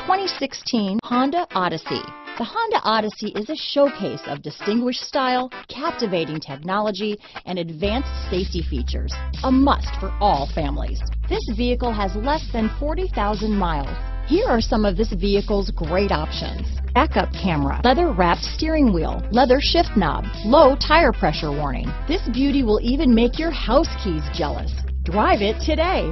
2016 Honda Odyssey. The Honda Odyssey is a showcase of distinguished style, captivating technology, and advanced safety features. A must for all families. This vehicle has less than 40,000 miles. Here are some of this vehicle's great options: backup camera, leather-wrapped steering wheel, leather shift knob, low tire pressure warning. This beauty will even make your house keys jealous. Drive it today.